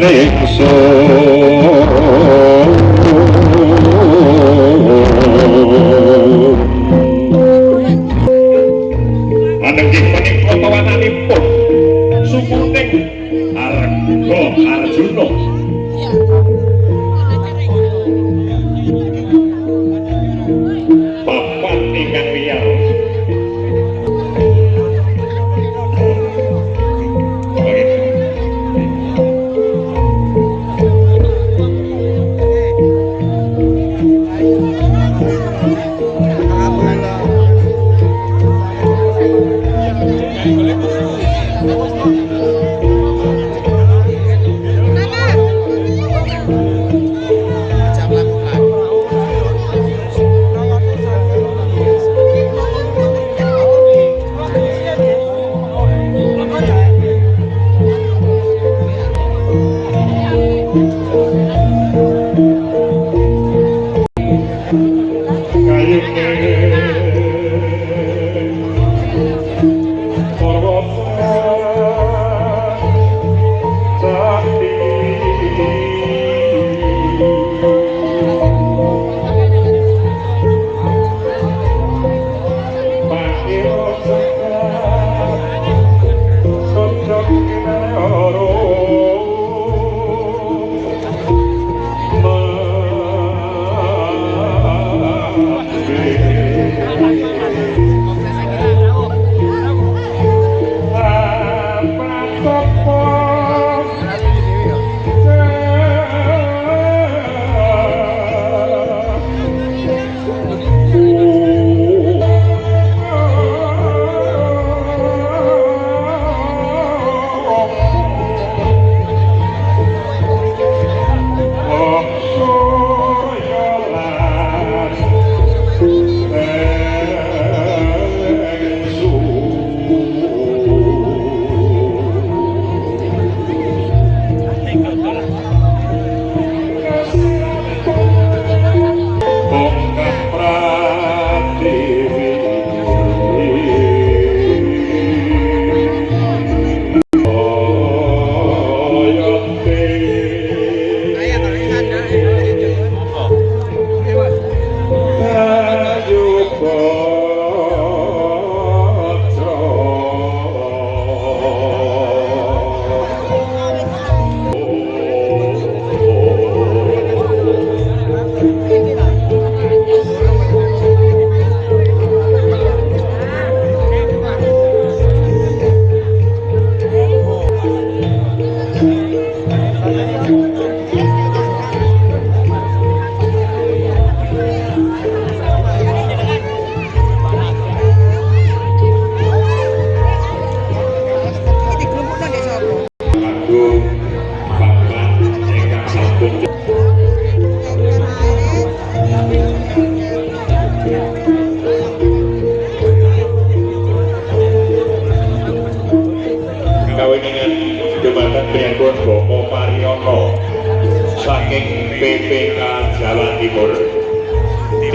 Anenging menika tawananipun sumuning Arga Arjuna papan ingkang wiyar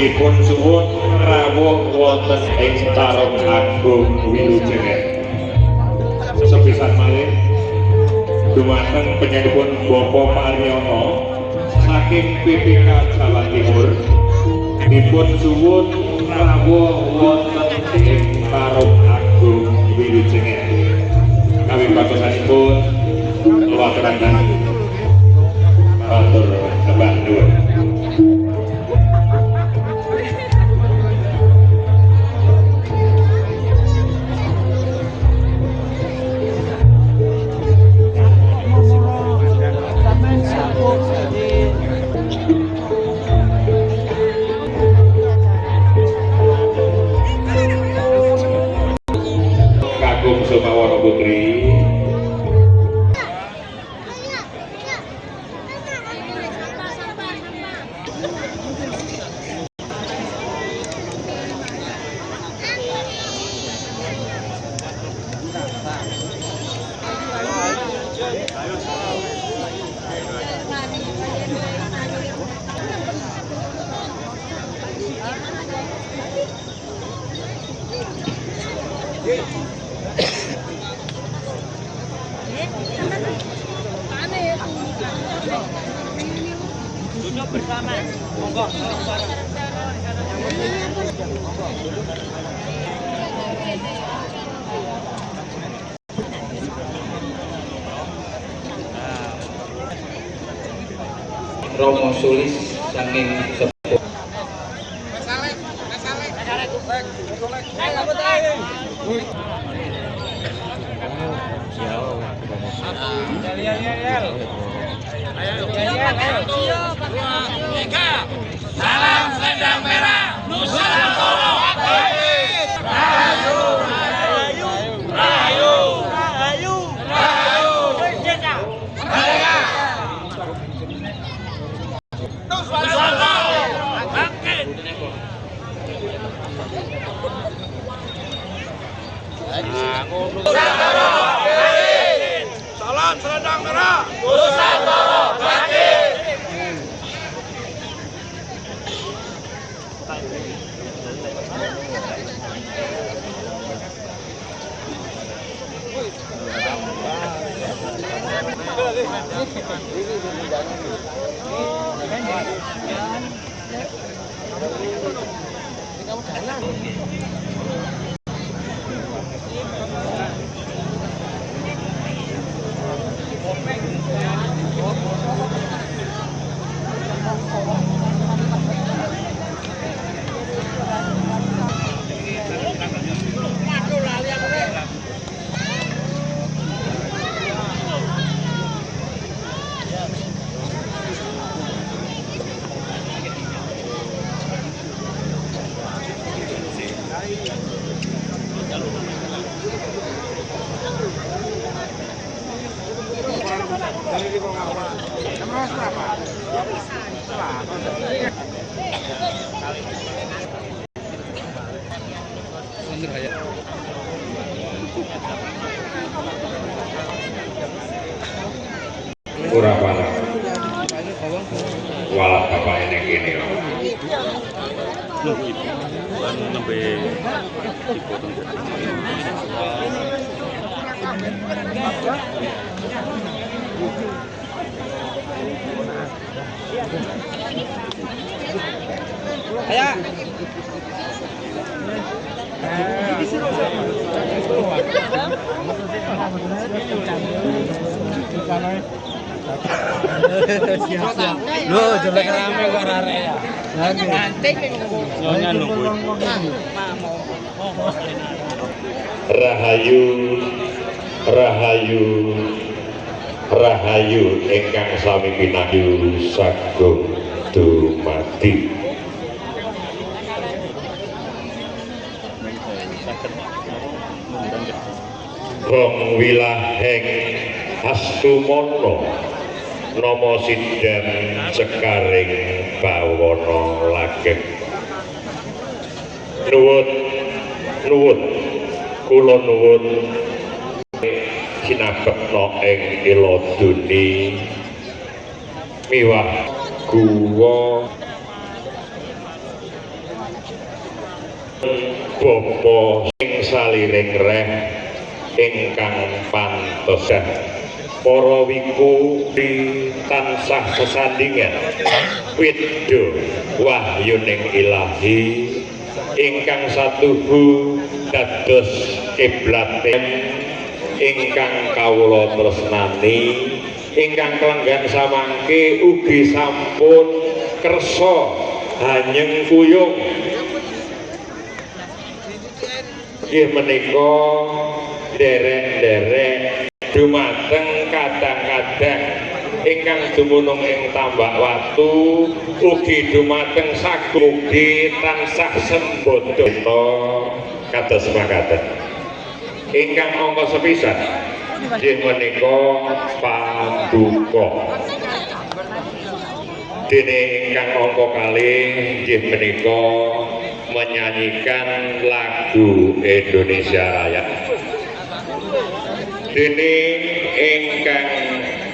dipun suwun rawuh wonten ing Tarung Agung Wilujengger. Sepisan malih dumateng penyebut Bapak Mariono saking PPK Jawa Timur dipun suwun rawuh wonten ing Tarung Agung Wilujengger. Kami patosanipun luwaturaken matur sembah nuwun. Sumawana Putri Duduk bersama. Monggo, bareng. Romo Sulis saking sepuh. Salam Selendang Merah Nusantara. Rahayu, rahayu, rahayu, rahayu, rahayu, merdeka, merdeka. Nusantara bangkit. Nusantara bangkit. Salam Selendang Merah Nusantara bangkit. Kurapana walak bapak ini gini Lo jelek rame kok rare ya. Rahayu, rahayu, rahayu ingkang sami pinayu sagung dumadi. Rong wilaheng Astumono Nomo Sidam Cekaring Bawono Lageng. Nuwun, nuwun, kula nuwun sinabekna ing Iloduni miwah guwa bapa sing saliring reh ingkang pantos. Para wiku tansah sesandingan widya wahyuning ilahi ingkang satuhu dados kiblaten ingkang kawula tresnani ingkang kelenggan samangke ugi sampun kersa hanyeng kuyung inggih menika derek-derek dumateng kadang-kadang ingkang dumunung ing tambak watu ugi dumateng sagung ugi tansah sembodo kados makaten ingkang angka sepisan inggih menika pambuka dene ingkang angka kalih inggih menika menyanyikan lagu Indonesia Raya. Dene ingkang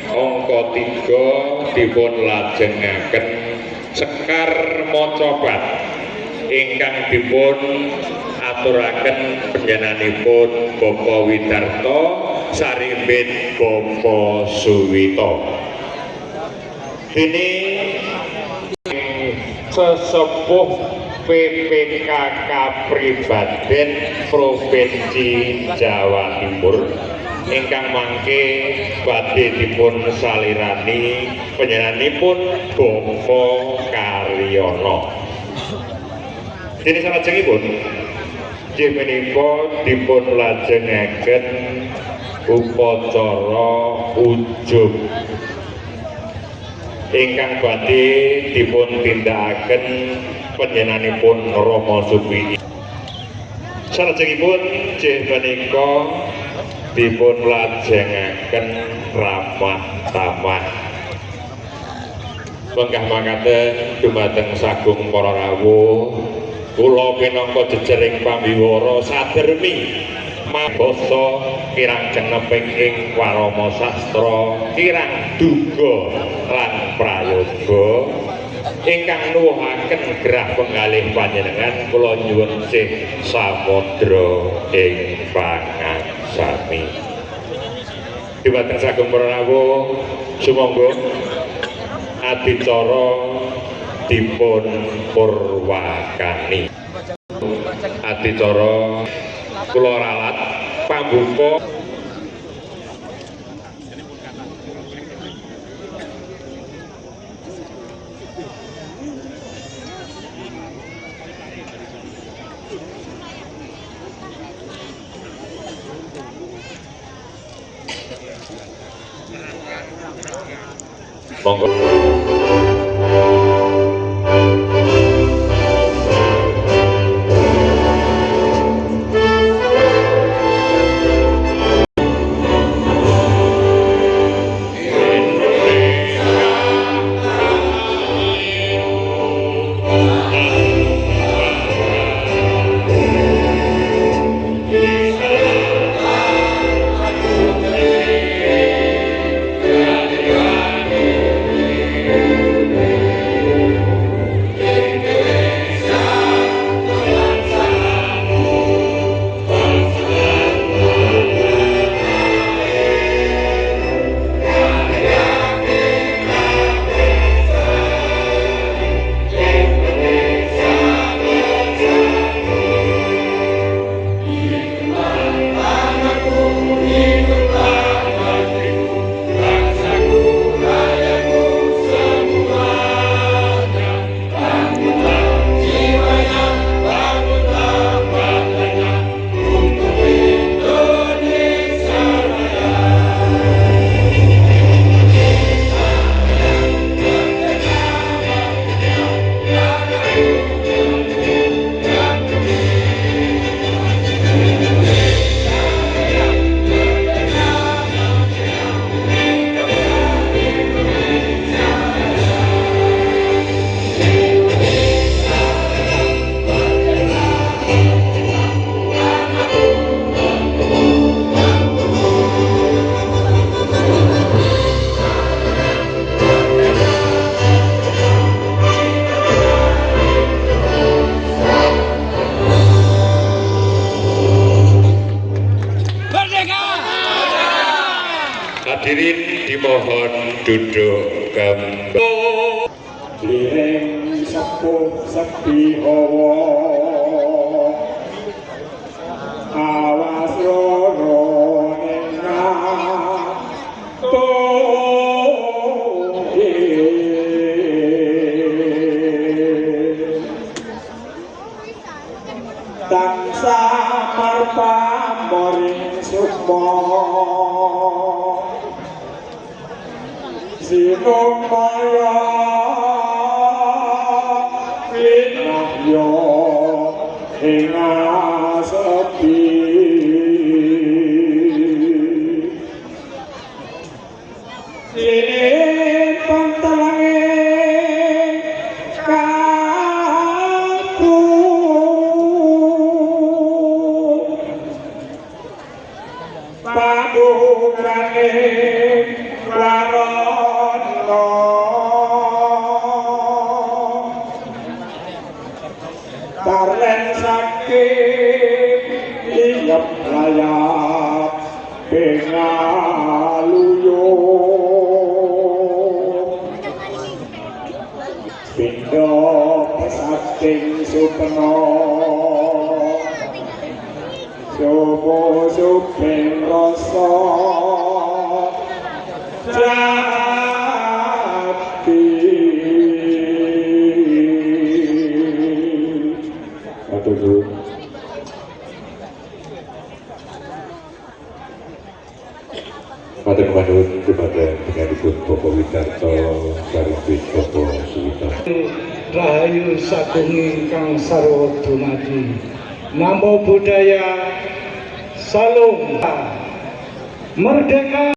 angka 3 dipun lajengaken Sekar Mocobat ingkang dipun aturaken panjenenganipun Bapak Widarto Sarimbit Bapak Suwito. Dene sesepuh PPKK Pribaden Provinsi Jawa Timur ingkang mangke badhe dipun salirani panjenenganipun Bapa Karyono. Dene salajengipun inggih menika dipun lajengaken upacara ujug ingkang badhe dipun tindakaken panjenenganipun Rama Supi. Salajengipun inggih menika dipun lajengaken ramah tamah wenggah mangkaten dumateng sagung para rawuh kula minangka jejering pambiwara sadermi mabasa kirang ceneping ing warama sastra kirang duga lan prayoga ingkang nuwuhaken gerah penggalih panjenengan kula nyuwun sih samodra ing pangaksami. Dumateng sagung para rawuh sumangga adicara dipun purwakani. Adicara kula ralat pambuka monggo. Hadirin dimohon duduk kembali. Liring sepuh sepi hawa awas loro nengah tunggi tansah marpamoring sukma sinumaya winahya ing sepi sini pantalange kaku padungane warana tarlen sakit iyep layap pengaluyung Krishna Sopo suping rasa jati Matur nuwun. Matur nuwun kepada pengaripun Bapak Widarto Saripis Bapak Suwita. Rahayu sagung ingkang sarwa dumadi. Namo Buddhaya, salam merdeka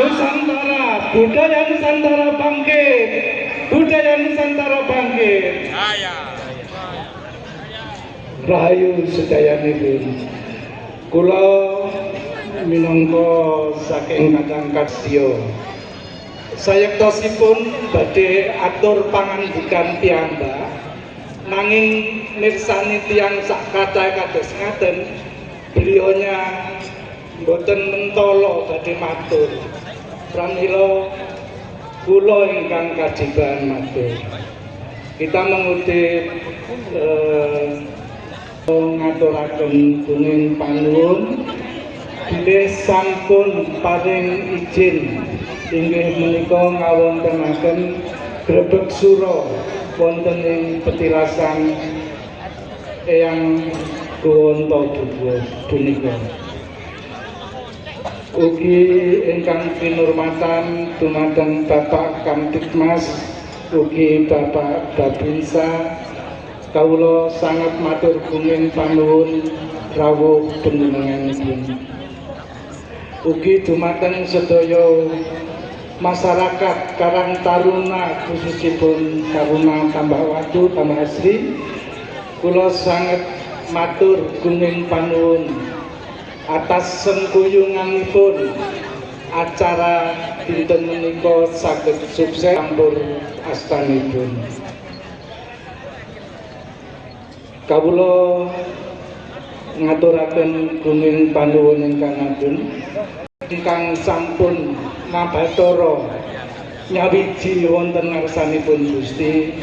Nusantara, budaya Nusantara bangkit, budaya Nusantara bangkit. Rahayu sedayanipun. Kula minangka saking Kadang Kadya sayektosipun badhe atur pangandikan piyambak nanging mirsani tiyang sak kathah kados ngaten beliaunya mboten mentala badhe matur pramila kula ingkang kajiban matur. Kita mengutip ngaturaken kuning panuwun bilih sampun paring izin inggih menika ngawontenaken grebeg sura wonten ing petilasan Eyang Gowontodudwa punika. Ugi ingkang kinurmatan dumateng Bapak Kamtibmas ugi Bapak Babinsa kawula sangat matur gunging panuwun rawuh panjenenganipun. Ugi dumateng sedaya masyarakat Karang Taruna khususipun Taruna Tambahwatu Tambah Asri kula sangat matur gunging panuwun atas sengkuyunganipun acara dinten menika saged sukses sampur astanipun. Kawula ngaturaken gunging panuwun ingkang agung ingkang sampun mabatara nyawiji wonten ngarsanipun Gusti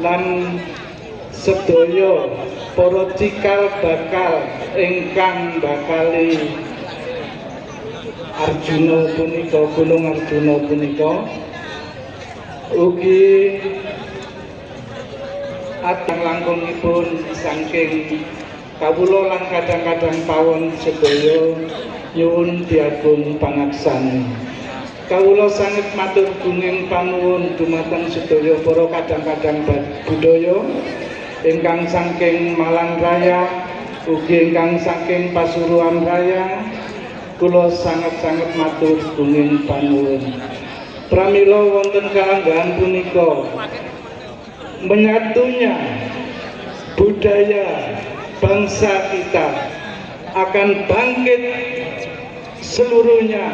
lan sedaya para cikal bakal ingkang bakali Arjuna punika Gunung Arjuna punika ugi atang langkungipun saking kawula lan kadang-kadang pawon sedaya nyuwun diagung pangaksani. Kawula sanget matur gunging panuwun dumateng sedaya para kadang-kadang budaya ingkang saking Malang Raya ugi ingkang saking Pasuruan Raya. Kula sanget-sanget matur gunging panuwun. Pramila wonten kaanggahan punika menyatunya budaya bangsa kita akan bangkit seluruhnya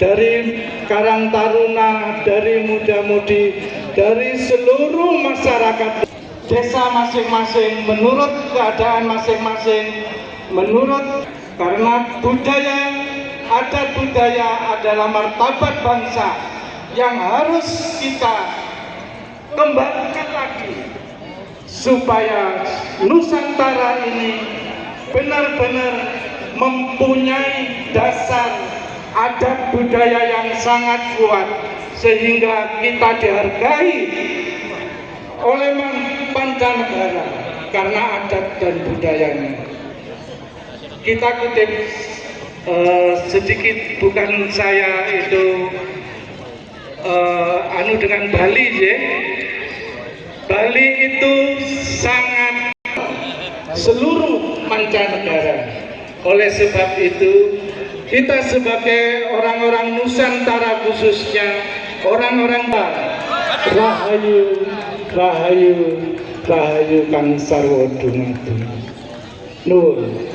dari Karang Taruna, dari muda-mudi, dari seluruh masyarakat desa masing-masing menurut keadaan masing-masing, menurut karena budaya, adat budaya adalah martabat bangsa yang harus kita kembangkan lagi supaya Nusantara ini benar-benar mempunyai dasar adat budaya yang sangat kuat sehingga kita dihargai oleh mancanegara karena adat dan budayanya. Kita kutip sedikit, bukan saya itu dengan Bali ya. Bali itu sangat seluruh mancanegara. Oleh sebab itu kita sebagai orang-orang Nusantara khususnya orang-orang Rahayu, Rahayu, Rahayu kang sarwa dumadi. Nuwun.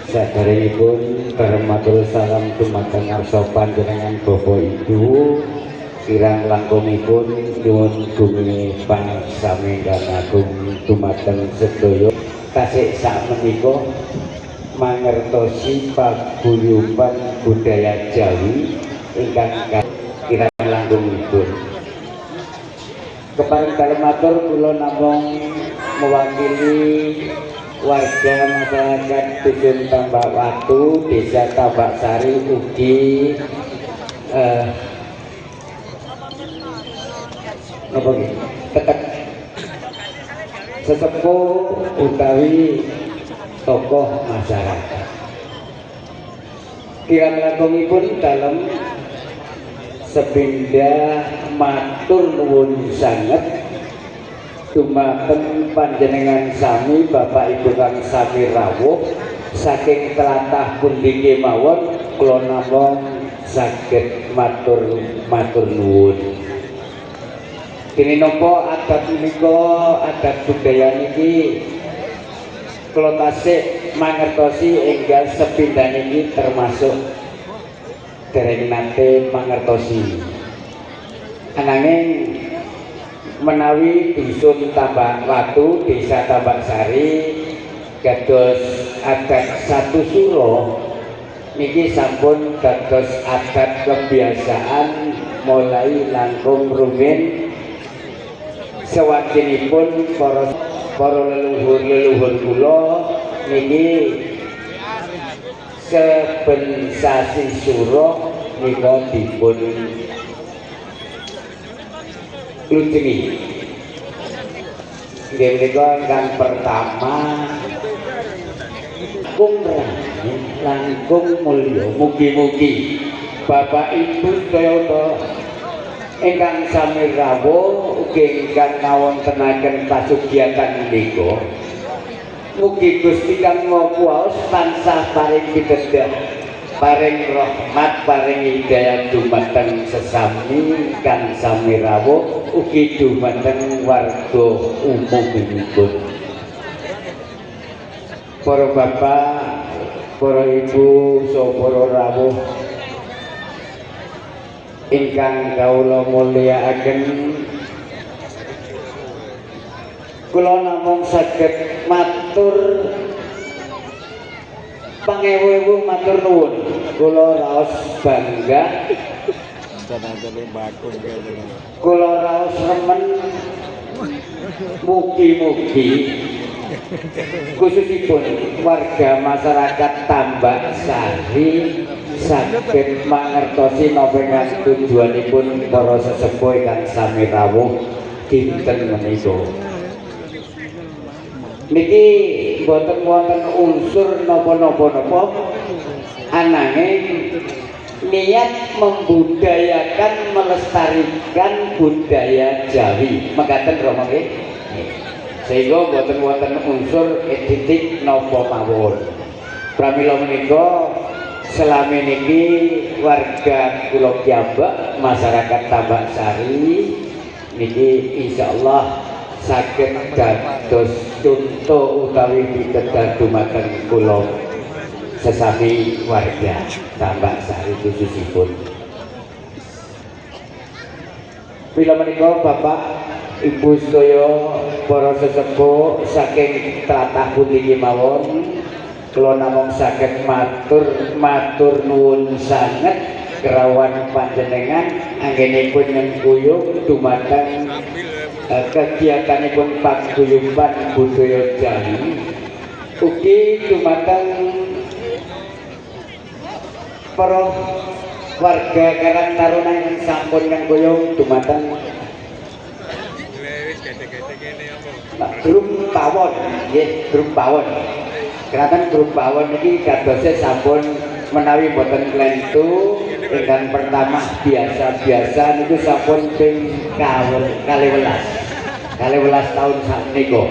Saderengipun bareng matur salam dumateng ngarsa panjenengan Bapak Ibu kirang langkungipun nyuwun gunging pangsami kang agung dumateng sedaya tasih sakmenika mangertosi paguyuban budaya Jawi ingkang kirang langkung kepareng dalem matur kula namung mewakili warga masyarakat Dusun Tambak Watu, Desa Tambak Sari ugi tetep sesepuh utawi tokoh masyarakat. Kirang langkungipun dalem sepindah matur nuwun sanget dumateng panjenengan sami Bapak Ibu kang sami rawuh saking tlatah pundi kemawon kula namung saged matur nuwun. Dene napa adat menika adat budaya niki kula tasih mangertosi enggal sepindah niki termasuk dereng nate mangertosi. Ananging menawi Dusun Tambak Watu, Desa Tambak Sari kados adat satu suro niki sampun dados adat kebiasaan mulai langkung rumiyin sawaginipun para leluhur kula niki saben sasi suro nika dipun lujengi. Inggih menika ingkang pertama langkung mulya, mugi-mugi Bapak Ibu sedaya ingkang sami rawuh ugi ingkang ngawontenaken pasugiatan menika mugi Gusti Kang Maha Kuwasa tansah paring pitedah, paring rahmat, paring hidayah dumateng sesami kang sami rawuh ugi dumateng warga umumipun. Para bapak, para ibu, saha para rawuh ingkang kawula mulyakaken, kula namung saged matur pangewu-ewu matur nuwun. Kula raos bangga, kula raos remen, mugi-mugi khususipun warga masyarakat Tambak Sari saged mangertosi napa ingkang tujuanipun para sesepuh ingkang sami rawuh dinten menika. Niki boten wonten unsur napa-napa ananging niat membudayakan, melestarikan budaya Jawi mekaten Rama nggih. Sehingga boten wonten unsur estetik napa mawon. Pramila menika selami niki warga kula piyambak masyarakat Tambak Sari niki insyaallah saged dados contoh utawi pitedah dumateng kula sesami warga Tambak Sari khususipun. Bila menika Bapak Ibu sedaya para sesepuh saking tlatah pundi kemawon kula namung saged matur nuwun sanget kerawan panjenengan anggenipun nyengkuyung dumateng kegiatanipun paguyuban budaya Jawi ugi dumateng para warga Karang Taruna yang sampun nyengkuyung dumateng grup pawon, nggih, grup pawon. Kraton grup pawon niki kadose sampun menawi boten klentu ingkang pertama biasa-biasa niku sampun ping 12 tahun sakmenika.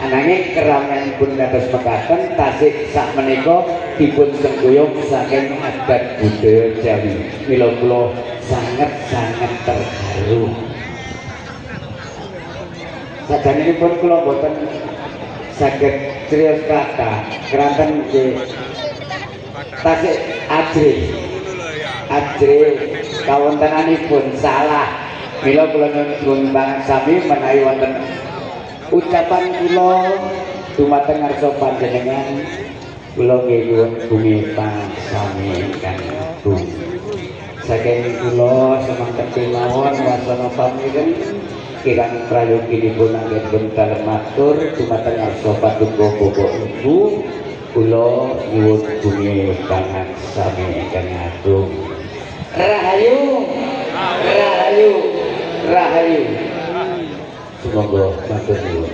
Ananging keramyanipun kados mekaten tasih sakmenika dipun sengkuyung saking adat budaya Jawi. Mila kula sanget terharu. Sadanipun kula boten saged criyos kata keranten nggih tasih ajri kawontenanipun salah. Mila kula nyuwun banget sami menawi wonten ucapan kula dumateng ngarsa panjenengan kula nggih nyuwun bumi sami ingkang agung. Saking kula semanten kemawon wasana pamiren kirang prayoginipun anggenipun dalem matur dumateng arsa paduka Bapak Ibu kula nyuwun bumi pangan sami ingkang agung. Rahayu, rahayu, rahayu. Semoga matur nuwun.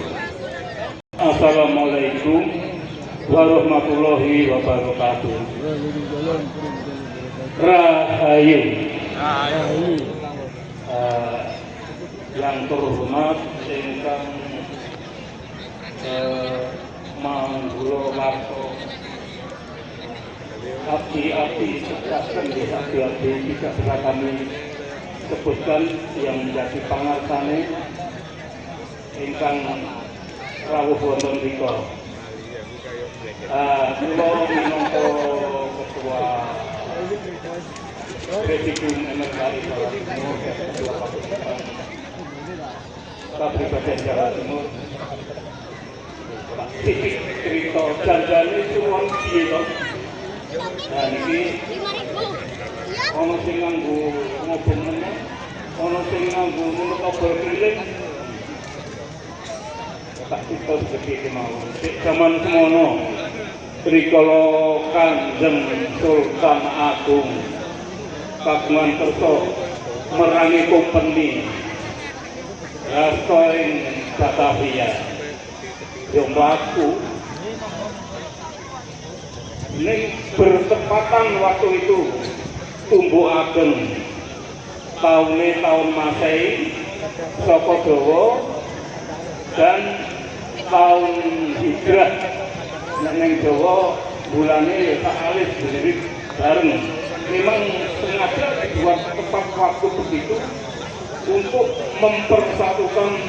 Assalamualaikum warahmatullahi wabarakatuh. Rahayu. Yang terhormat ingkang Manggula Warta, abdi-abdi sejahtera, abdi-abdi tidak bisa kami sebutkan yang menjadi pangarsane ingkang rawuh wonten mrika. Kula minangka ketua Presidium MRKI Jawa Timur, ketua Kabupaten Jawa Timur, titik cerita janjane suwon piye to? Nah niki ana sing nganggo ngobong meneh, ana sing nganggo monotobel keliling. Tak kita seperti kemauan. Zaman semono, rikala Kanjeng Sultan Agung Kagungan Kerto merangi kompeni rasa ing Batavia. Yang waktu ini bertepatan waktu itu tumbuh ageng tahun Masehi saka Dawa dan tahun Hijrah neng Jawa bulannya tak alis berdiri bareng. Memang sengaja dibuat tepat waktu begitu untuk mempersatukan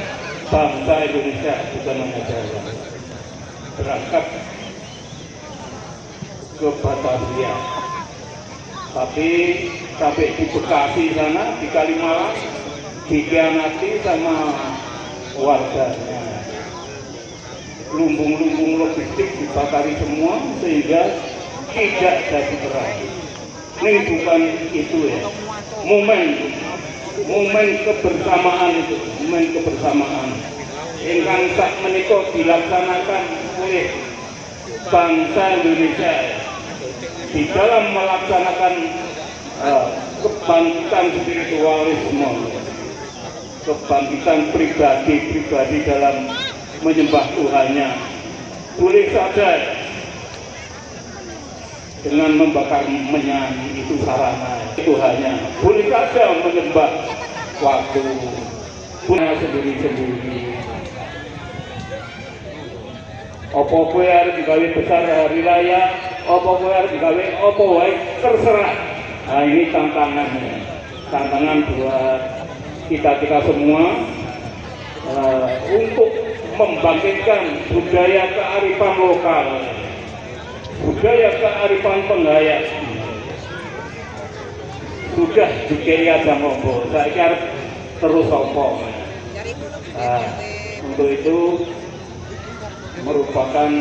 bangsa Indonesia, bukan hanya Jawa. Berangkat ke Batavia, tapi sampai di Bekasi sana, di Kalimalang, dikhianati sama warganya. Lumbung-lumbung logistik dibakari semua sehingga tidak jadi perang. Ini bukan itu ya, momen kebersamaan itu, momen kebersamaan ingkang sak menika dilaksanakan oleh bangsa Indonesia di dalam melaksanakan kebangkitan spiritualisme, kebangkitan pribadi dalam menyembah Tuhannya. Boleh saja dengan membakar minyak itu sarana Tuhannya, boleh saja menyembah waktu punya sendiri-sendiri. Apa kowe arep digawe besar hari raya, apa kowe arep digawe apa wae terserah. Nah ini tantangan buat kita semua untuk membangkitkan budaya kearifan lokal, budaya kearifan penggaya. Sudah dikei aja ngomong, saya kira terus opo. Untuk itu merupakan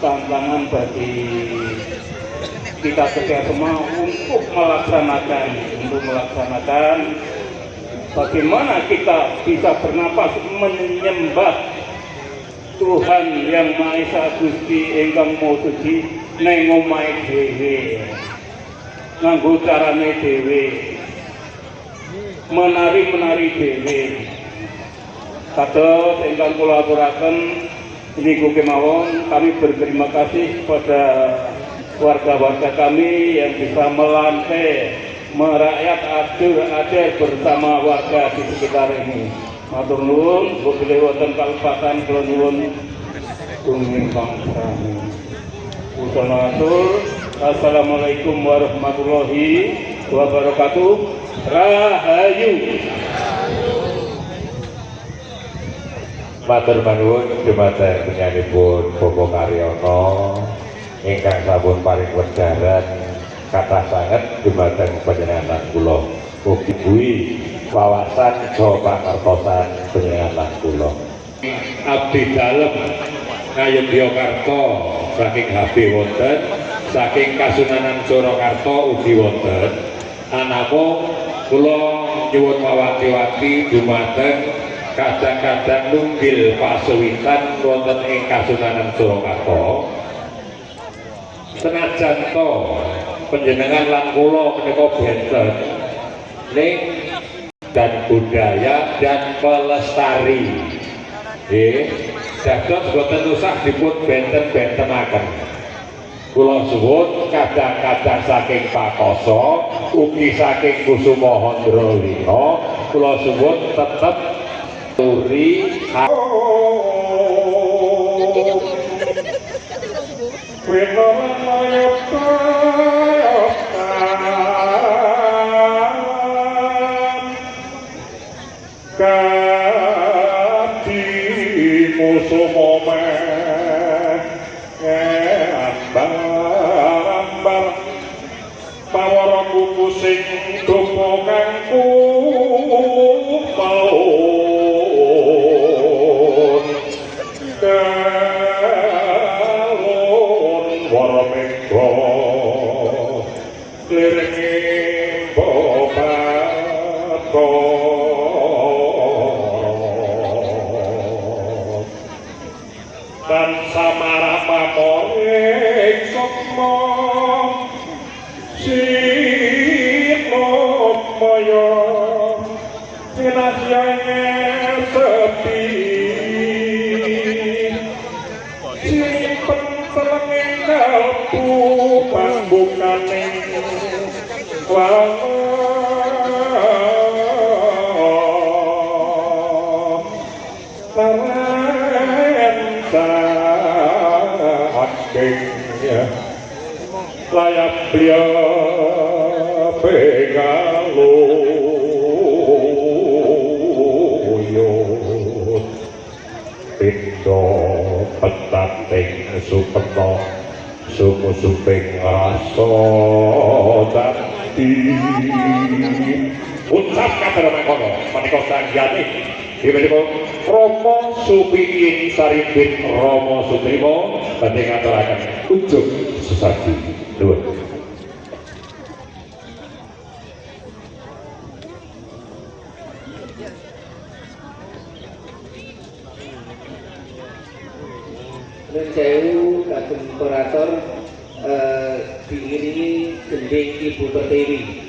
tantangan bagi kita semua untuk melaksanakan bagaimana kita bisa bernapas menyembah Tuhan yang Maha Esa Gusti ingkang Maha Suci neng omahe dhewe, nganggo carane dhewe, menari dhewe. Kados ingkang kula aturaken niku kemawon, kami berterima kasih kepada warga-warga kami yang bisa melantai merakyat adil bersama warga di sekitar ini. Matur nuwun, bilih wonten kalepatan kula nyuwun tuming bangsa. Assalamualaikum warahmatullahi wabarakatuh. Rahayu. Matur manuwun dumateng penyanipun Bapak Karyono ingkang sampun paring wedaran kathah sanget dumateng panjenengan kula. Ugi kuwi wawasan saha pangertosan panjenengan kula. Abdi dalem Ngayogyakarta saking HB wonten, saking Kasunanan Surakarta ugi wonten. Anapa kula nyuwun mawanti-wanti dumateng kadang-kadang nunggil pasuwitan wonten ing Kasunanan Surakarta. Senajan to panjenengan lan kula menika benten ning dan budaya dan pelestari. Dados boten usah dipun benten-bentenaken. Kula suwun kadang-kadang saking Pakoso ugi saking Kusumahandra Lina kula suwun tetep turi sing dumunganku paun kalon waramega kliring bobato dan samara pamoreng sukma Moyo jenazahnya sepi simpen selenging kalbu pambukane layak beliau pegaloyot pindo petating supeno sumusuping rasa dadi ucap kata mengkono menika sanjane menika Rama Supiyin Saripin Rama Sutrima badhe ngaturaken ujug sesaji nuwun. Sewu kagem kurator diiringi gending Ibu Pertiwi.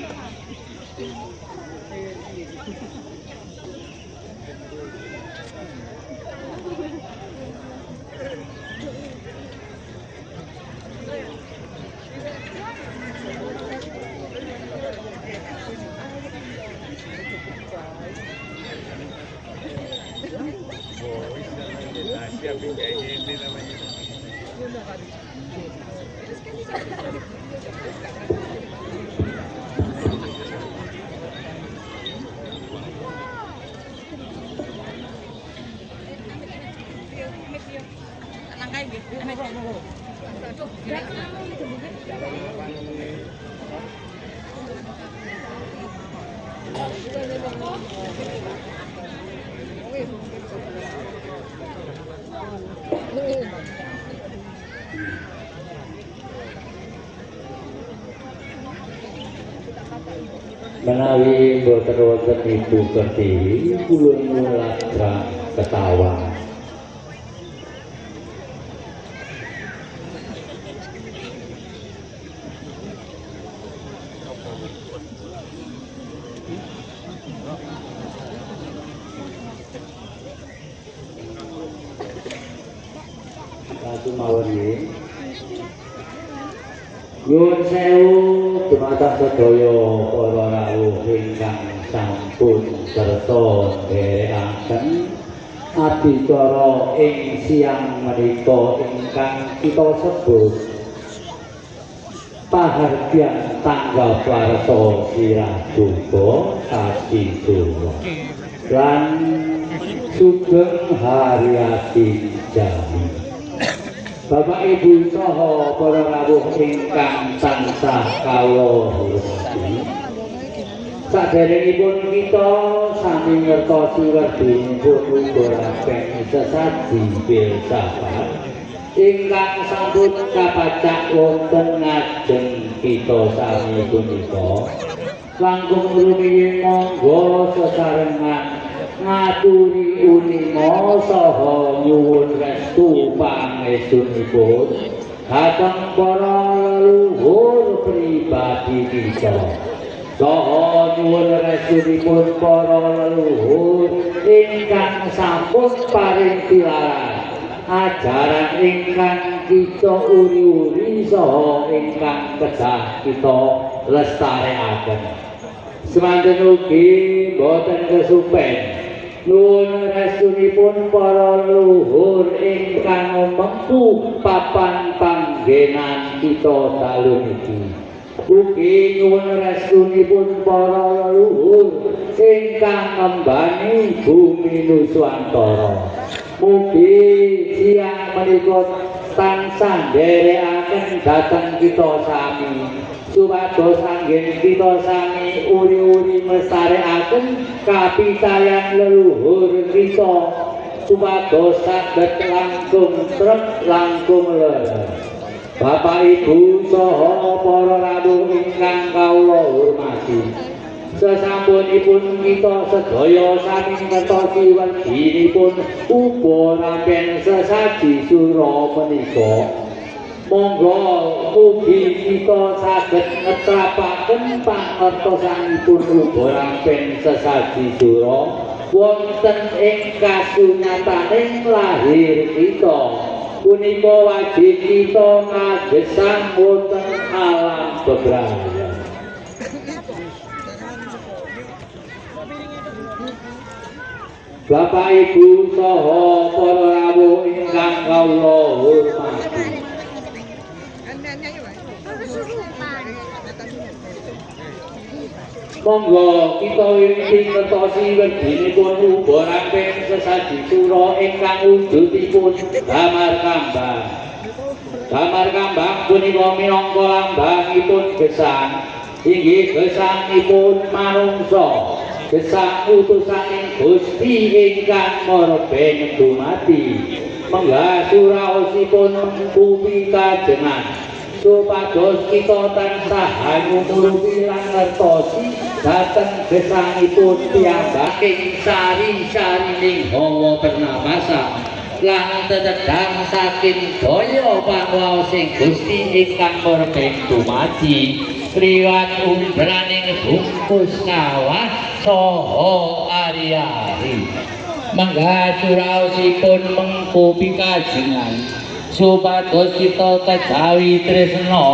Menawi boten wonten Ibu Pertiwi kula nyuwun ketawa. Mawon nggih. Nyuwun sewu dumateng sedaya para rawuh ingkang sampun serta nderekaken adicara ing siang menika ingkang kita sebut pahargyan tanggal warsa sirah duka sasi Durna lan sugeng Haryati Jami. Bapak Ibu saha para rawuh ingkang tansah kawula hormati. Saderengipun kita sami ngertosi wedhunipun nggolaken sesaji filsafat ingkang sampun kapacak wonten ngajeng kita sami punika. Langkung rumiyin monggo sesarengan ngaturi unimo saha nyuwun restu pangestunipun dhateng para leluhur pribadi kita saha nyuwun restunipun para leluhur ingkang sampun paring pilarang ajaran ingkang kita uri-uri saha ingkang kedah kita lestarekaken. Semanten ugi boten kesupen nyuwun restunipun para leluhur ingkang mengku papan panggenan kita dalu niki. Ugi nyuwun restunipun para leluhur ingkang ngembani bumi Nuswantara. Mugi siang menika tansah nderekaken dhateng kita sami supados anggen kita sami uri-uri melestarekaken kapitayan leluhur kita supados saged langkung trep langkung ler. Bapak Ibu saha para rawuh ingkang kawula hormati, sesampunipun kita sedaya sami ngertosi wedinipun uga rampung sesaji sura menika, monggo ugi kita saged ngetrapaken pangertosanipun uga rampung sesaji sura wonten ing kasunyataning lahir kita punika wajib kita ngagesang wonten alam bebraya. Bapak Ibu saha para rawuh ingkang kawula hormati, monggo kita wiwiti ngertosi wedinipun uga rampung sesaji sura ingkang wujudipun damar kambang. Damar kambang punika minangka lambangipun gesang, inggih gesangipun manungsa, gesang utusaning Gusti ingkang merben dumati. Menggah suraosipun mengkupi kajengan supados kita tansah ngumurupi lan ngertosi dhateng gesangipun piyambaking sari-sarining hawa pernapasan lan tetedhang saking daya panguwaosing Gusti ingkang merben dumati liwat umbraning bungkus kawah saha ari-ari. Menggah suraosipun mengkupi kajengan supados kita kejawi tresna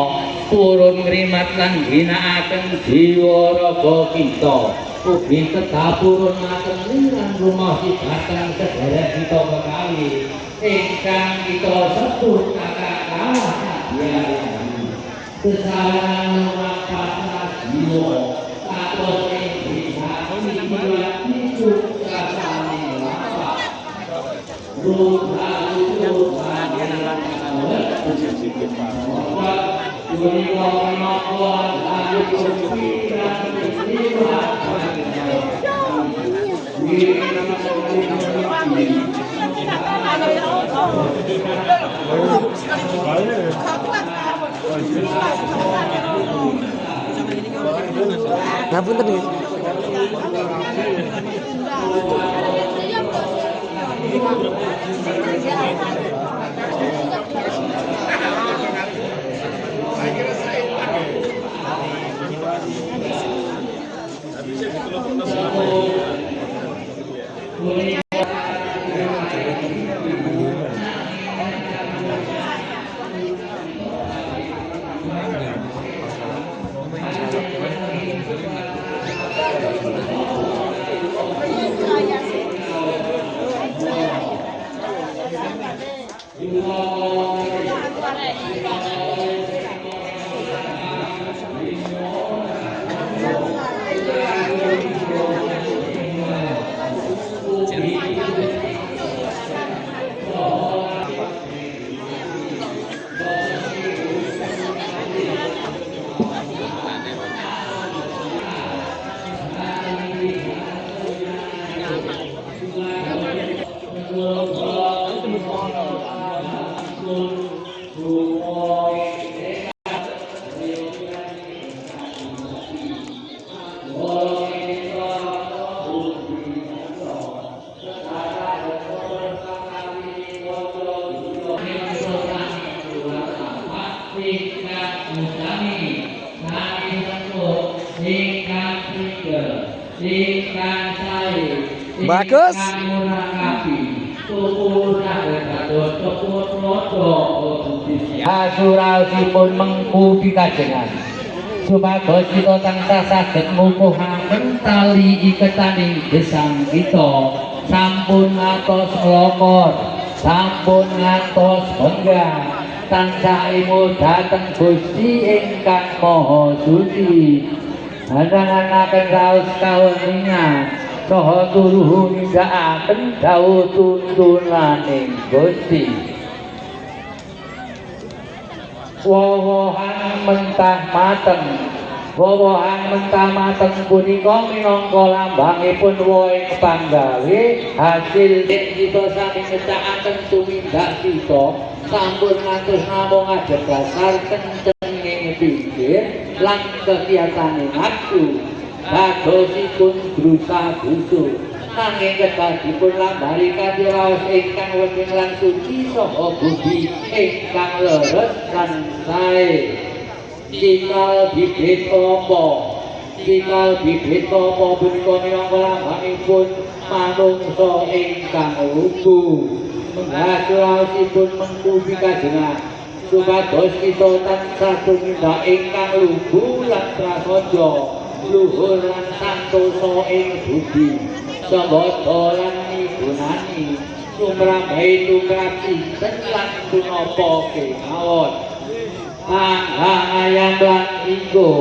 purun ngrimat lan ginakaken jiwa raga kita ugi kedah purun ngaten lan rumahi dhateng sedherek kita kekawi ingkang kita sebut kakak kawah kadhiayani sesaran rapatna jiwa kados ing desa iki rasane lapak Ngapunten nggih. ingkang utami nanging lembut ingkang prigel ingkang sae Bagus. ingkang murakabi tuku saged dados tepuk rodo asuraosipun mengku pikajengan supados kita tansah saged ngukuhaken tali iketaning gesang kita sampun ngantos melokor sampun ngantos benggang tansah imut dhateng Gusti ingkang Maha Suci andhangaken raos kaweningan saha turuh nindakaken dawuh tuntunaning Gusti wowohan mentah mateng wowohan mentah mateng punika minangka lambangipun wohing panggawe hasil kita sami ngecakaken tumindak kita sampun ngantos namung adhedhasar kencenging pikir lan kegiatane nafsu dadosipun berusaha busuk nanging kedadipun lambari kanthi raos ingkang wening lan suci saha budi ingkang leres lan sae cikal bibit apa punika minangka lambangipun manungsa ingkang lugu menggahipun mengku pikajengan supados kita tansah tumindak ingkang lugu lan prasaja luhur lan santosa ing budi sambada lan migunani sumrambahe tumrap sinten lan punapa kemawon ayam lan inggo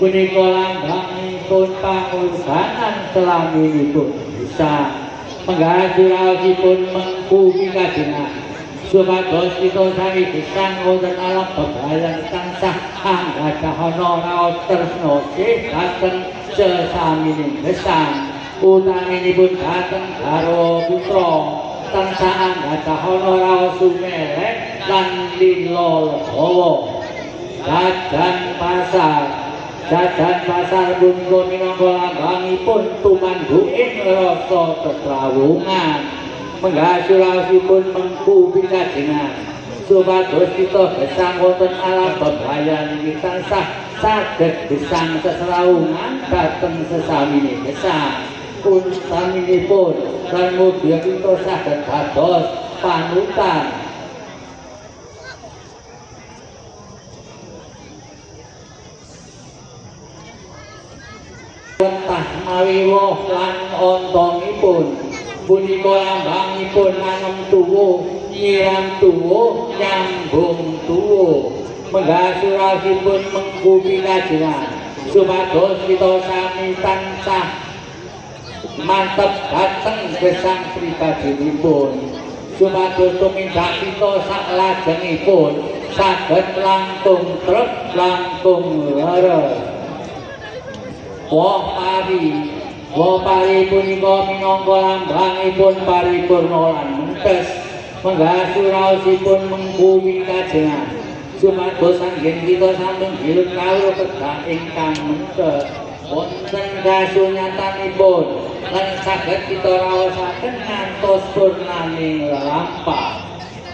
punika lambangipun pangursanan selaminipun bisa menggahipun mengku pikajengan supados kita sami gesang wonten alam bebayan tansah anggadhana raos tresna dhateng sesamining gesang utaminipun dhateng garwa putra tansah anggadhana raos sumelek lan lila legawa jajan pasar punika minangka lambangipun tumandhuking rasa tetrawungan menggahipun mengku pikajengan supados kita gesang wonten alam bebayan iki tansah saged gesang sesrawungan dhateng sesamining gesang utaminipun lan mugi kita saged dados panutan wentah mawi woh lan ontonipun punika lambangipun nanem tuwuh nyiram tuwuh nyambung tuwuh menggahipun mengku pikajengan supados kita sami tansah mantep dhateng gesang pribadinipun supados tumindak kita saklajengipun saged langkung trep langkung leres woh pari punika minangka lambangipun paripurna lan mentes menggahipun mengku pikajengan supados anggen kita sampun gilut kawruh kedah ingkang mentes wonten kasunyatanipun lan saged kita raosaken ngantos purnaning lelampah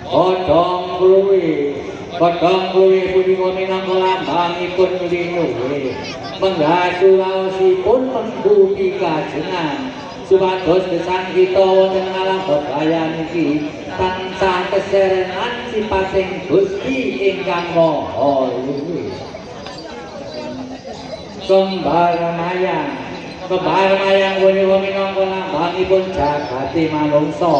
godhong kluwih punika minangka lambangipun linuwih menggahipun mengku pikajengan supados gesang kita wonten alam bebayan iki tansah keserenan sipating Gusti ingkang Maha Luhur kembar mayang punika minangka lambangipun jagate manungsa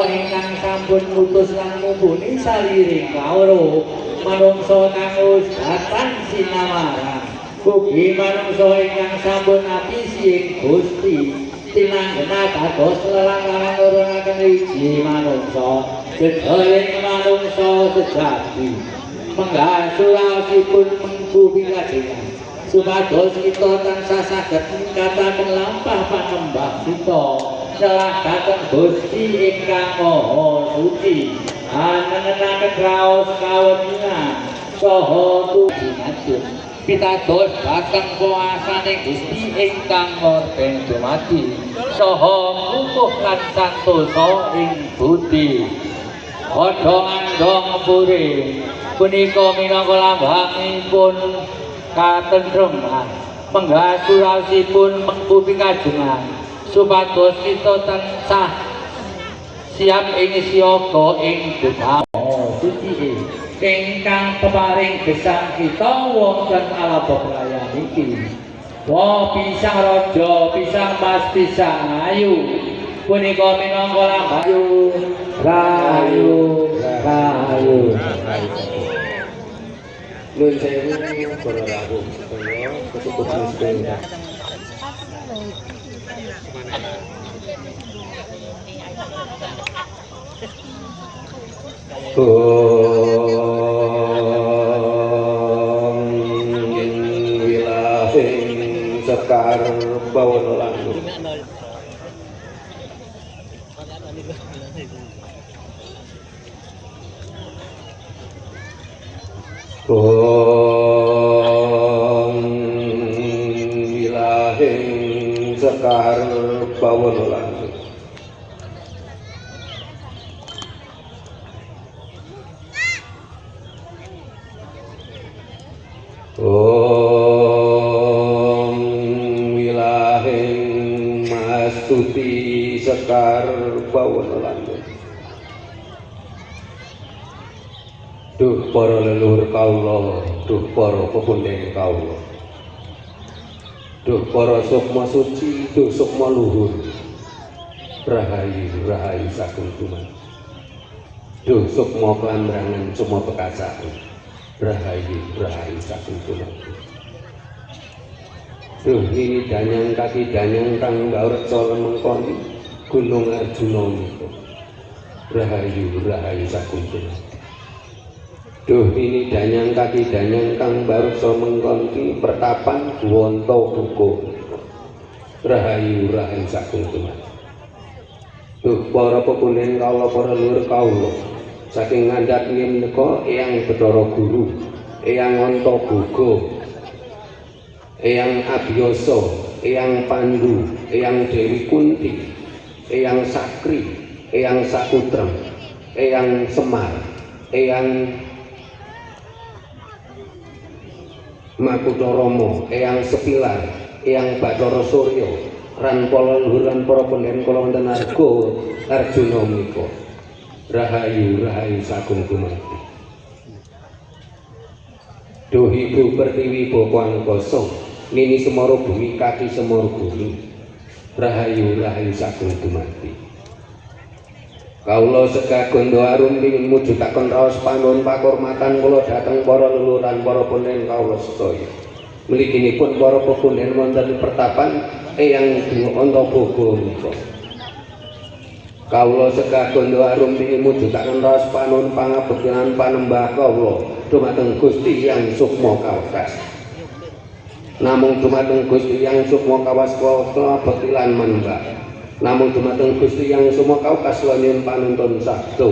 ingkang sampun mutus lan mumpuni saliring kawruh manungsa kang wis datan sinamarang ugi manungsa ingkang sampun apisi ing Gusti tinanggena dados lelang-lelang nurunaken wiji manungsa sedaya manungsa sejati menggahipun mengku pikajengan supados kita tansah saged ningkataken lampah panembah kita celah dhateng Gusti ingkang Maha Suci anengenaken raos kaweningan saha tuminajun pitados dhateng kuasaning Gusti ingkang morben dumadi saha ngukuh lan santosa ing budi Kodho andong puri punika minangka lambangipun katentreman penggasurasipun mengku pikajengan supados kita tansah siap ing siaga ing dedamo suci ingkang peparing gesang kita wonten Alabaprayan iki. Wa pisang raja, pisang mas, pisang ayu punika minangka lambang rahayu rahayu. Nun sewu para rawuh kaya ketutup miskin. Wilahing sekar bawana langgeng wilahing sekar bawana langgeng wilahing mastuti sekar bawana langgeng. Duh para leluhur kawula, duh para pepundhen kawula, duh para sukma suci, duh sukma luhur, rahayu rahayu saking tuman, duh sukma klamrangan sukma pekasaan, rahayu rahayu saking tuman. Duh ini danyang kaki danyang kang ngawreksa lemengkon Gunung Arjuna menika, rahayu rahayu saking tuman. Duh ini danyang kaki danyang kang baruksa mengkonti pertapan wonta buka, rahayu rahayu saking tuman. Duh para pepundhen kawula para leluhur kawula saking ngandhap menika Eyang Bathara Guru, Eyang Antaboga, Eyang Abiyasa, Eyang Pandu, Eyang Dewi Kunti, Eyang Sakri, Eyang Sakutrem, Eyang Semar, Eyang Makutharama, Eyang Sepilar, Eyang Bathara Surya, ran para leluhur lan para pendhen kula wonten Arga Arjuna menika, rahayu rahayu sagung dumadi. Duh Ibu Pertiwi Bapa Angkasa, nini semara bumi kaki semara bumi, rahayu rahayu sagung dumadi. Kawula segagondo arum pingin mujudaken raos panuwun pakurmatan kula dhateng para leluhur lan para pundhen kawula sedaya. Mliginipun para pepundhen wonten pertapan Eyang Antaboga menika. Kawula segagondo arum pingin mujudaken raos panuwun pangabekti lan panembah kawula dumateng Gusti Hyang Sukma Kawas. Namung dumateng Gusti Hyang Sukma Kawas kawula bekti lan manembah. Namung dumateng Gusti Hyang Sukma Kawas nyuwun panuntun sabda,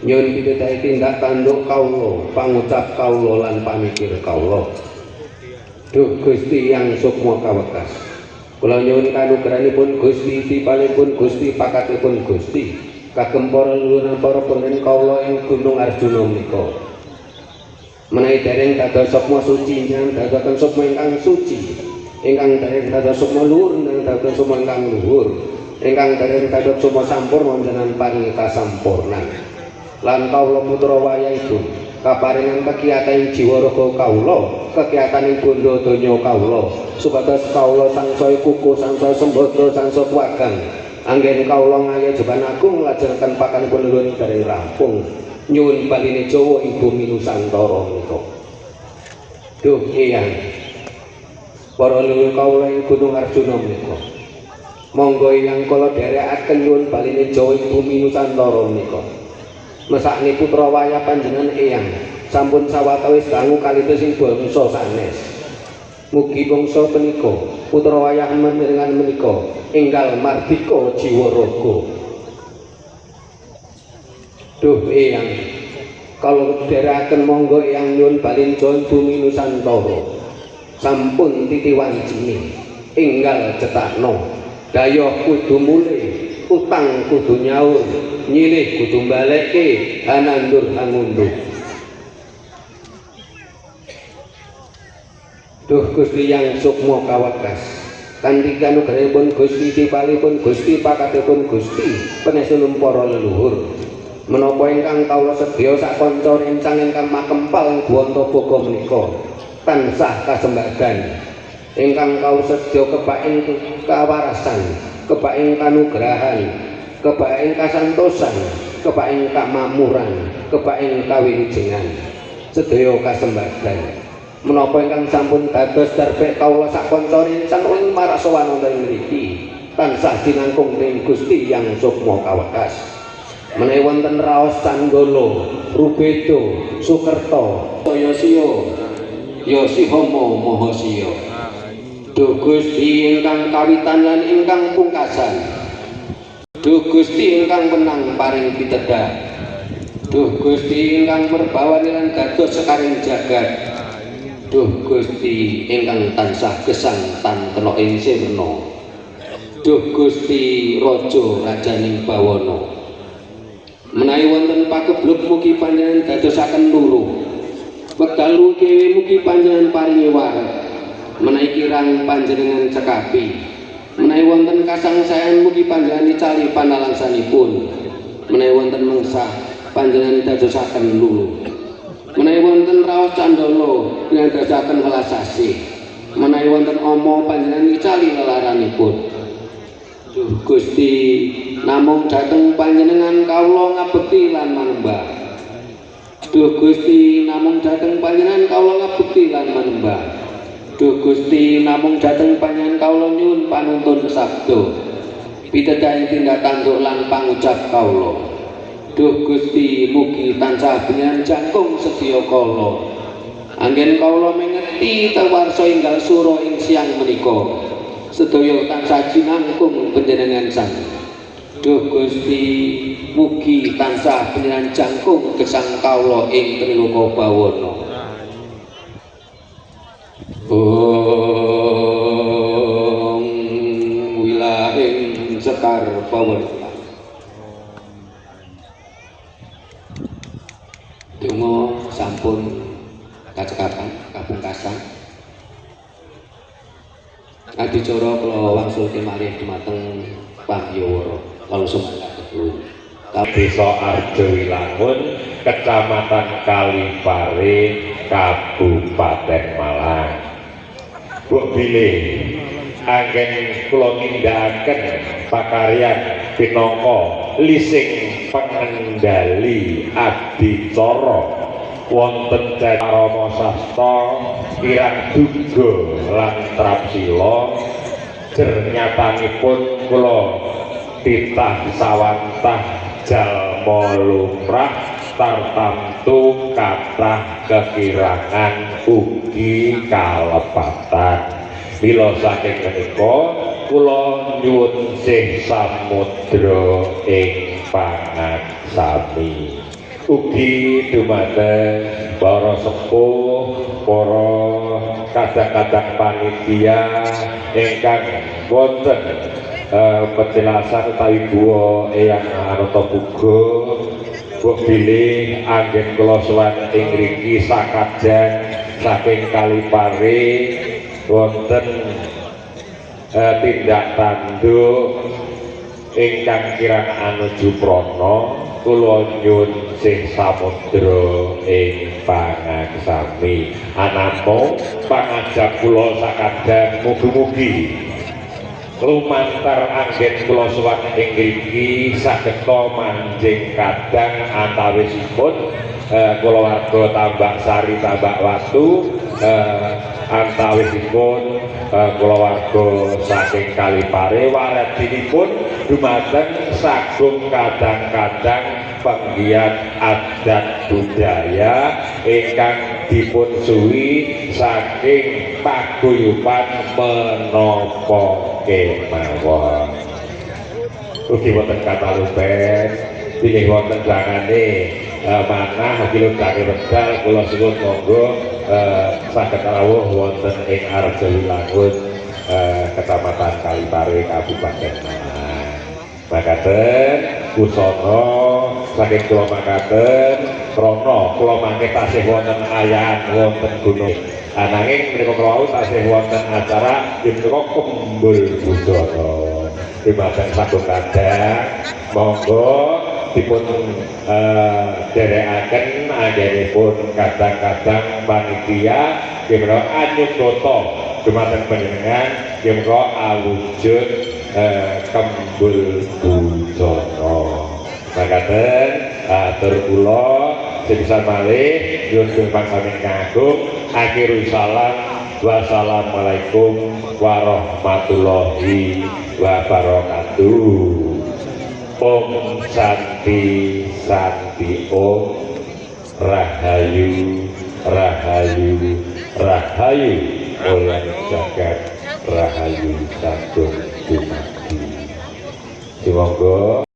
nyuwun pituduh tindak tanduk kawula, pangucap kawula lan pamikir kawula. Duh Gusti Hyang Sukma Kawas, kula nyuwun kanugrahanipun Gusti, tipalipun Gusti, pakatipun Gusti kagem para leluhur para pundhen kawula ing Gunung Arjuna menika. Menawi dereng dados sukma suci ingkang dadosaken sukma ingkang suci, ingkang dereng dados sukma luhur ingkang dados sukma ingkang luhur, ingkang dereng dados sukma sampurna njenengan paringi kasampurnan. Lan kawula putra wayahipun kaparingan kegiatan jiwa raga kawula, kegiatan bondo donya kawula, supados kawula sangsaya kukuh, sangsaya sembada, sangsaya kuwagang. Anggen kawula ngayajeban agung lajengaken pakanipun leluhur dereng rampung. Nyuwun baline Jawa Ibu Nusantara menika. Duh Eyang para leluhur kawula ing Gunung Arjuna menika. Monggo Eyang kala dherekaken nyuwun baline Jawa Ibu Nusantara menika. Mesakne putra wayah panjenengan Eyang sampun sawatawis dangu kalitus ing bangsa sanes. Mugi bangsa punika putra wayah menjenengan menika enggal mardika jiwa raga. Duh Eyang kalau dherekaken monggo Eyang nyuwun balin Jawa Bumi Nusantara sampun titiwancine enggal cetakno daya kudu mulih utang kudu nyaur, nyilih kudu balekke, anandur angunduh. Duh Gusti yang sukma kawekas, kanthi kanugrahipun Gusti tipalipun Gusti pakatipun Gusti penesunipun para leluhur, menapa ingkang kawula sedya sak kanca rencang ingkang makempal Gwanta Boga menika tansah kasembadan ingkang kawula sedya kepaing kawarasan, kepaing kanugrahan, kepaing kasantosan, kepaing kamakmuran, kepaing kawilujengan sedaya kasembadan. Menapa ingkang sampun dados darbek kawula sak kanca rencang ing marasowan wonten mriki tansah dinangkung dening Gusti yang sukma kawekas. Menawi wonten raos Sanggala, Rubedo, Sukerta, Yosihama Mahasiya. Duh Gusti ingkang kawitan lan ingkang pungkasan. Duh Gusti ingkang menang paring pitedhak. Duh Gusti ingkang merbawani lan dados sekaring jagat. Duh Gusti ingkang tansah gesang tan kena ing sirna. Duh Gusti Raja Rajaning Bawana. Menawi wonten pagebluk mugi panjenengan dadosaken luru. Wekdal kewe mugi panjenengan paringi wareg. Menawi kirang panjenengan cekapi. Menawi wonten kasangsayan mugi panjenengan icali panalangsanipun. Menawi wonten mengsah panjenengan dadosaken luru. Menawi wonten raos candala dadosaken welas asih. Menawi wonten ama panjenengan icali lelaranipun. Duh Gusti namung dhateng panjenengan kawula ngabekti lan manembah. Duh Gusti namung dhateng panjenengan kawula ngabekti lan manembah. Duh Gusti namung dhateng panjenengan kawula nyuwun panuntun sabda. Pitedhah tindak tanduk lan pangucap kawula. Duh Gusti mugi tansah panjenengan jangkung sedya kala. Anggen kawula mengeti tawarsa enggal sura ing siang menika. Sedaya tansah jinangkung panjenengan sami. Duh Gusti mugi tansah panjenengan jangkung gesang kawula ing Triloka Bawana. Om wilahing Sekar Bawana. Donga sampun kacekapan kapungkasan. Adicara kula wangsulke malih dumateng Pahyawara kala sumangga kedul. Desa Arjawilangun, Kecamatan Kalipare, Kabupaten Malang. Bu bilih anggen kula nindakaken pakaryan pinangka lising pengendali adicara wonten Carama Sasta kirang duga lan trapsila jernyatanipun kula titah sawantah jalma lumrah tartamtu kathah kekirangan ugi kalepatan. Mila saking menika kula nyuwun sih samudra ing pangaksami. Ugi dumateng para sepuh, para kadang-kadang panitia ingkang wonten penjelasan utawi buwa Eyang Ananta Puga. Bu bilih anggen kula sowan ing mriki sakadang saking Kalipare wonten tindak tanduk ingkang kirang anuju prana. Kula nyuwun sih samudra ing pangaksami. Anamo pangajap kula sakadang mugi-mugi lumantar anggen kula sowan ing mriki sageta manjing kadang antawisipun kulawarga Tambak Sari Tambak Watu, antawisipun kulawarga saking Kalipare waradinipun dumateng sagung kadang-kadang penggiat adat budaya ingkang dipun suwi saking paguyuban menapa kemawon. Ugi wonten kataluben pilih wonten jangane manah kilo kaki wedal kula suwun monggo saged rawuh wonten ing Arjawilangun Kecamatan Kalipare Kabupaten Malang. makaten kusana saking kula makaten krana kula mangke tasih wonten ayahan wonten gunung ananging menika kula tasih wonten acara menika kembul busana dimakan sagung kadang monggo dipun derekaken anggenipun kadang-kadang panitia menika anyubrata dumateng panjenengan menika awujud kembul busana makaten atur kula sebisa malih nyuwun pangsami kagum akhirul salam wassalamualaikum warahmatullahi wabarakatuh. Om Santi Santi Om Rahayu Rahayu Rahayu oleh jagat Rahayu Sagung Dumadi. Semoga